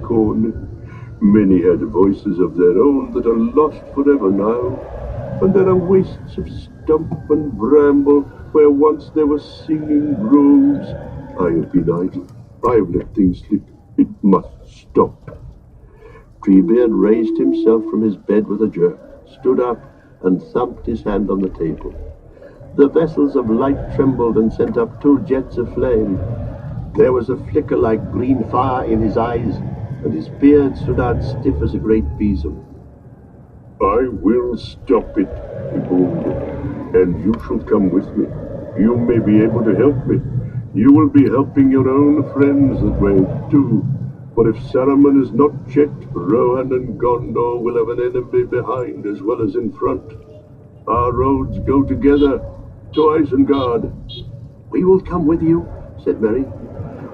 corner. Many had voices of their own that are lost forever now, and there are wastes of stump and bramble where once there were singing groves. I have been idle. I have let things slip. It must stop. Treebeard raised himself from his bed with a jerk, stood up, and thumped his hand on the table. The vessels of light trembled and sent up 2 jets of flame. There was a flicker like green fire in his eyes, and his beard stood out stiff as a great besom. I will stop it, he boomed, and you shall come with me. You may be able to help me. You will be helping your own friends that way, too. For if Saruman is not checked, Rohan and Gondor will have an enemy behind as well as in front. Our roads go together to Isengard. We will come with you, said Merry.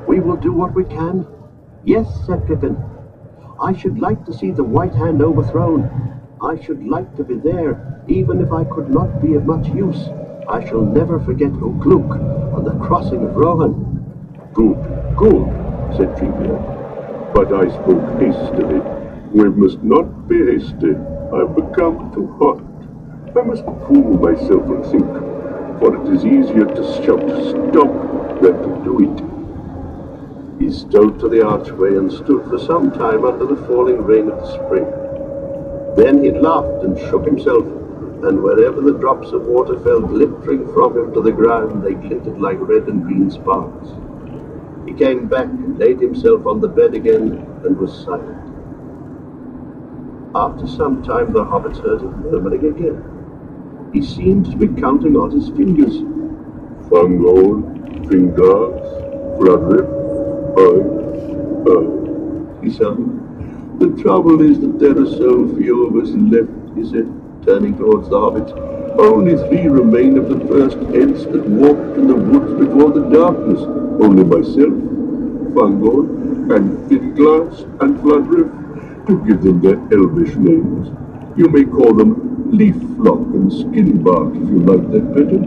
We will do what we can. Yes, said Pippin. I should like to see the White Hand overthrown. I should like to be there, even if I could not be of much use. I shall never forget Ugluk and the crossing of Rohan. Good, good, said Treebeard. But I spoke hastily. We must not be hasty. I've become too hot. I must cool myself and think, for it is easier to shout stop than to do it. He strode to the archway and stood for some time under the falling rain of the spring. Then he laughed and shook himself, and wherever the drops of water fell glittering from him to the ground, they glinted like red and green sparks. He came back and laid himself on the bed again and was silent. After some time the hobbits heard him murmuring again. He seemed to be counting on his fingers. Fangorn, Fingras, Floodrip, he sang. The trouble is that there are so few of us left, he said, turning towards the hobbits. Only 3 remain of the first Ents that walked in the woods before the darkness. Only myself, Fangorn, and Finglas, and Floodrip, to give them their elvish names. You may call them Leaflock and Skinbark if you like that better.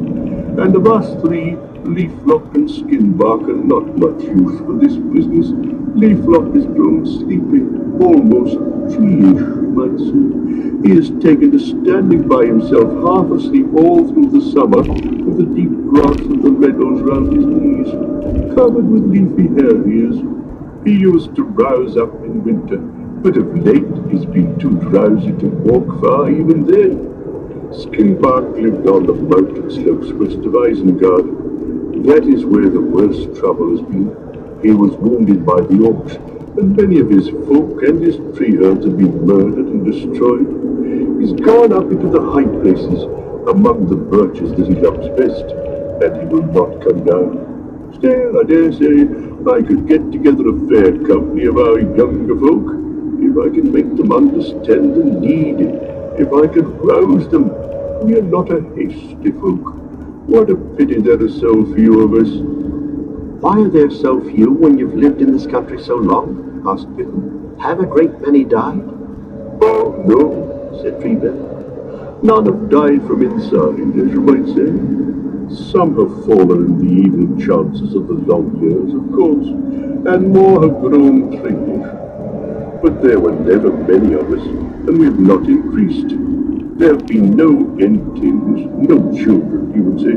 And of us 3, Leaflock and Skinbark are not much use for this business. Leaflock is grown sleepy, almost tree-ish, you might say. He has taken to standing by himself half asleep all through the summer, with the deep grass of the meadows round his knees. Covered with leafy hair he is. He used to rouse up in winter, but of late he's been too drowsy to walk far even then. Skinbark lived on the mountain slopes west of Isengard. That is where the worst trouble has been. He was wounded by the orcs, and many of his folk and his tree herds have been murdered and destroyed. He's gone up into the high places, among the birches that he loves best, and he will not come down. Still, I dare say, I could get together a fair company of our younger folk, if I can make them understand the need, if I could rouse them. We are not a hasty folk. What a pity there are so few of us. Why are there so few when you've lived in this country so long? Asked Pippin. Have a great many died? Oh, no, said Treebeard. None have died from inside, as you might say. Some have fallen in the evil chances of the long years, of course, and more have grown trees. But there were never many of us, and we have not increased. There have been no Entings, no children, you would say,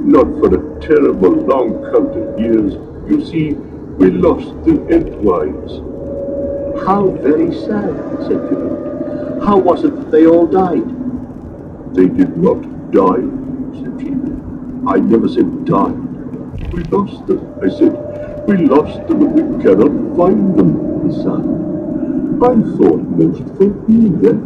not for a terrible long count of years. You see, we lost the Entwives. How very sad, said Pippin. How was it that they all died? They did not die, said Treebeard. I never said died. We lost them, I said. We lost them and we cannot find them, he sighed. I thought most folk knew that.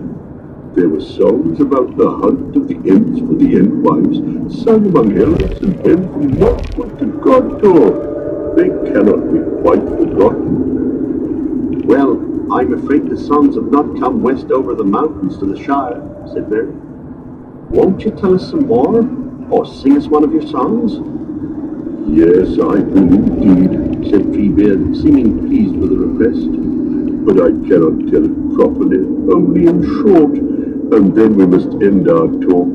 There were songs about the hunt of the Ents for the Entwives, sung among elves and men from Northwood to Gondor. They cannot be quite forgotten. Well, I'm afraid the songs have not come west over the mountains to the Shire, said Merry. Won't you tell us some more, or sing us one of your songs? Yes, I will indeed, said Treebeard, seeming pleased with the request. But I cannot tell it properly, only in short, and then we must end our talk.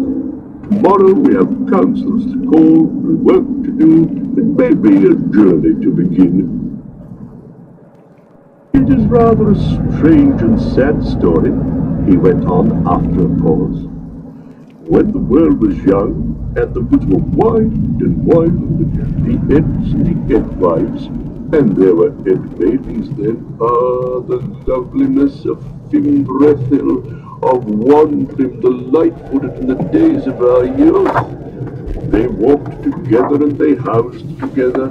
Tomorrow we have councils to call, and work to do, and maybe a journey to begin. It is rather a strange and sad story, he went on after a pause. When the world was young, and the woods were wide and wild, the Ents and the Entwives, and there were Ent maidens then, the loveliness of Fimbrethil, of wandering light-footed in the days of our youth. They walked together and they housed together,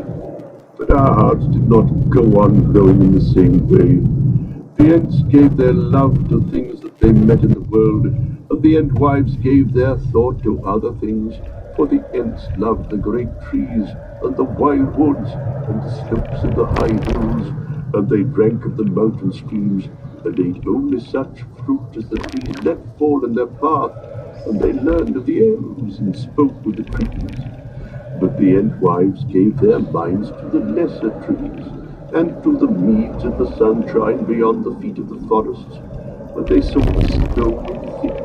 but our hearts did not go on growing in the same way. The Ents gave their love to things that they met in the world, and the Entwives gave their thought to other things, for the Ents loved the great trees, and the wild woods, and the slopes of the high hills, and they drank of the mountain streams, and ate only such fruit as the trees let fall in their path, and they learned of the elves, and spoke with the trees. But the Entwives gave their minds to the lesser trees, and to the meads and the sunshine beyond the feet of the forests, when they saw the stone and thick,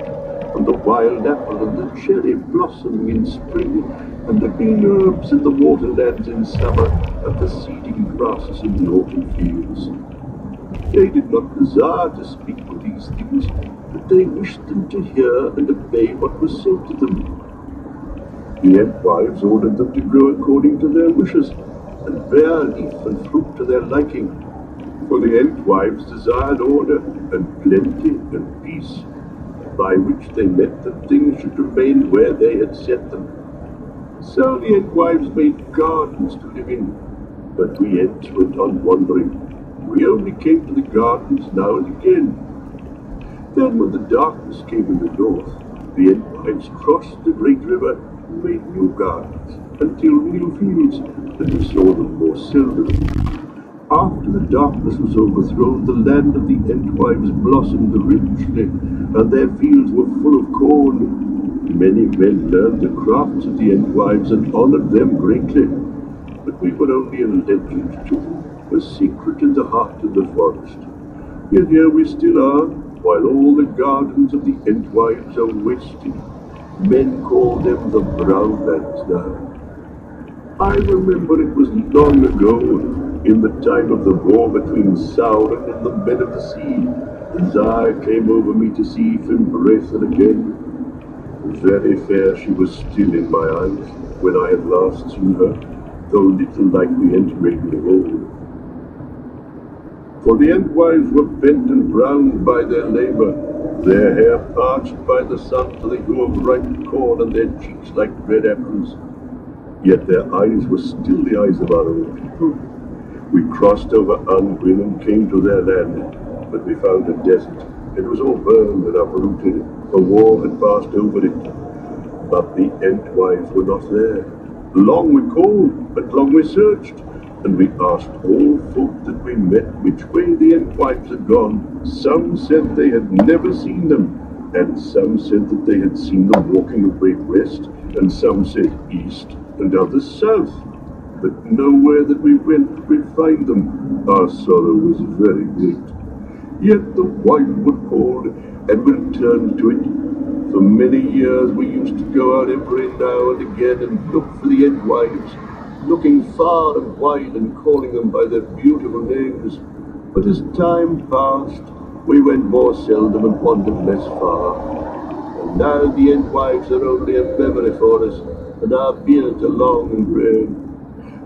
and the wild apple and the cherry blossoming in spring, and the green herbs in the waterlands in summer, and the seeding grasses in the autumn fields. They did not desire to speak of these things, but they wished them to hear and obey what was said to them. The Entwives ordered them to grow according to their wishes, and bear leaf and fruit to their liking, for the Entwives desired order, and plenty, and peace, by which they meant that things should remain where they had set them. So the Entwives made gardens to live in, but we Ents went on wandering. We only came to the gardens now and again. Then when the darkness came in the north, the Entwives crossed the great river and made new gardens, until new fields, and we saw them more seldom. After the darkness was overthrown, the land of the Entwives blossomed richly, and their fields were full of corn. Many men learned the crafts of the Entwives and honored them greatly, but we were only a legend too, a secret in the heart of the forest. Yet here we still are, while all the gardens of the Entwives are wasted. Men call them the Brownlands now. I remember it was long ago, in the time of the war between Sauron and the men of the sea, desire came over me to see Fimbrethil again. Very fair she was still in my eyes, when I had last seen her, though little like the Ent maiden of old. For the Entwives were bent and browned by their labour, their hair parched by the sun to the hue of ripe corn, and their cheeks like red apples. Yet their eyes were still the eyes of our own people. We crossed over Angwin and came to their land, but we found a desert. It was all burned and uprooted. A war had passed over it. But the Entwives were not there. Long we called, but long we searched, and we asked all folk that we met which way the Entwives had gone. Some said they had never seen them, and some said that they had seen them walking away west, and some said east, and others south. But nowhere that we went could we find them. Our sorrow was very great. Yet the wildwood called, and we returned to it. For many years we used to go out every now and again and look for the Entwives, looking far and wide and calling them by their beautiful names. But as time passed, we went more seldom and wandered less far. And now the Entwives are only a memory for us, and our beards are long and gray.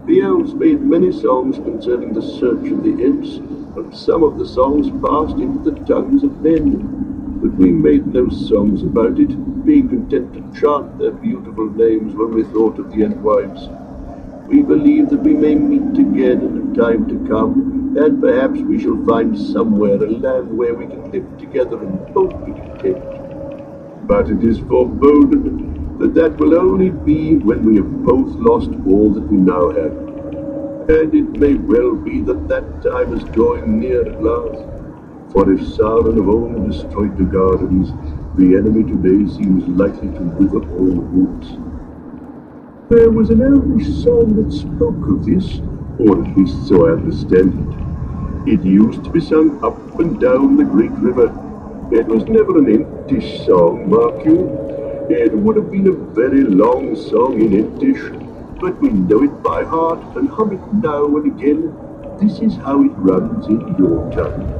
The elves made many songs concerning the search of the Ents, and some of the songs passed into the tongues of men. But we made no songs about it, being content to chant their beautiful names when we thought of the Entwives. We believe that we may meet again in a time to come, and perhaps we shall find somewhere a land where we can live together and both be content. But it is foreboded that that will only be when we have both lost all that we now have. And it may well be that that time is drawing near at last. For if Sauron of old destroyed the gardens, the enemy today seems likely to wither all the woods. There was an elvish song that spoke of this, or at least so I understand it. It used to be sung up and down the great river. It was never an Entish song, mark you. It would have been a very long song in Entish, but we know it by heart and hum it now and again. This is how it runs in your tongue.